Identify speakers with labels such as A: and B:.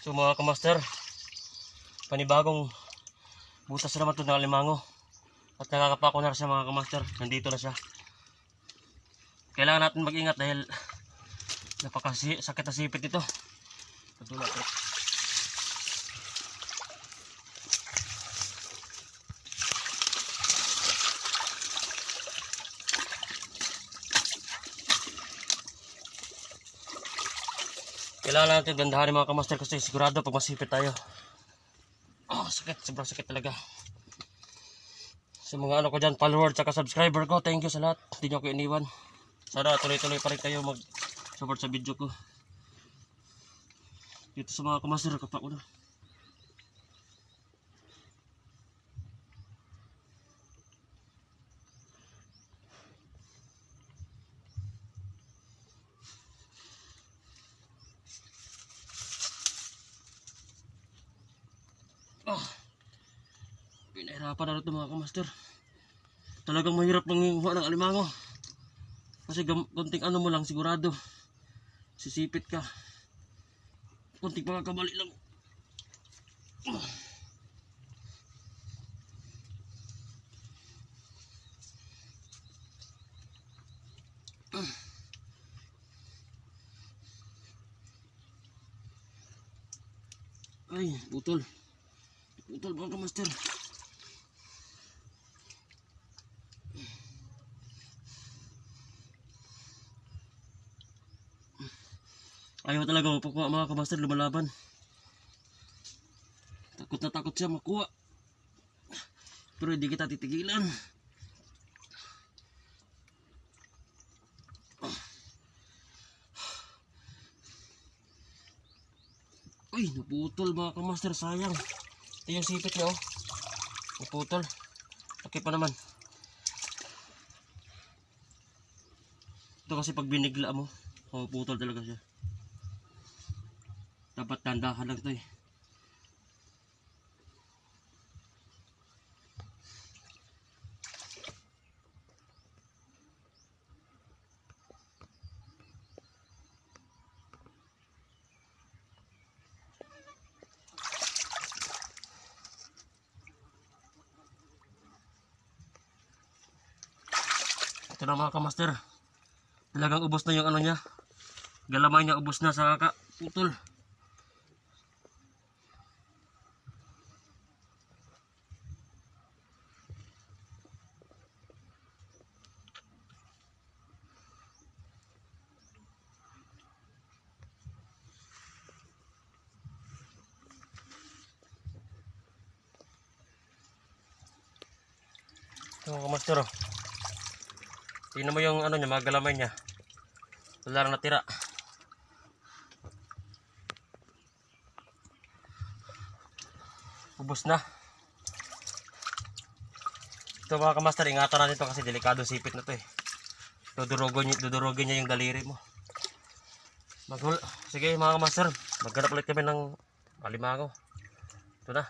A: So mga kamaster, panibagong butas na naman ito ng alimango. At nakakapako na siya mga kamaster. Nandito na siya. Kailangan natin mag-ingat dahil napakasakit na sipit ito. Patulad ito. Kailangan natin gandahan mga kamaster kasi sigurado pag masipit tayo. Oh, sakit, sobrang sakit talaga. Sa mga ano ko dyan, follower at subscriber ko, thank you sa lahat. Hindi nyo ako iniwan. Sana tuloy-tuloy pa rin kayo mag-support sa video ko. Dito sa mga kamaster, kapak ko na. Pinahirapan na rin ito mga kamaster. Talagang mahirap manginguha ng alimango. Kasi konting ano mo lang sigurado. Sisipit ka. Konting pagkakamali lang. Ay, putol. Putol mga kamaster. Ayaw talaga mapakuha mga kamaster, lumalaban. Takot na takot siya makuha. Pero hindi kita titigilan. Uy, naputol mga kamaster, sayang. Ito yung sipit niya oh. Naputol. Laki pa naman. Ito kasi pag binigla mo, putol talaga siya. Dapat tandahan lang ito eh. Ito na mga kamaster. Talagang ubos na yung ano niya. Galamay niya ubos na sa kakaputol. Ito mga kamaster oh. Tingnan mo yung ano niya, mga galamay niya. Wala lang natira. Ubos na. Ito mga kamaster, ingatan natin ito kasi delikado sipit na ito eh. Dudurugin niya yung daliri mo. Sige mga kamaster, maghanap ulit kami ng alimango. Ito na.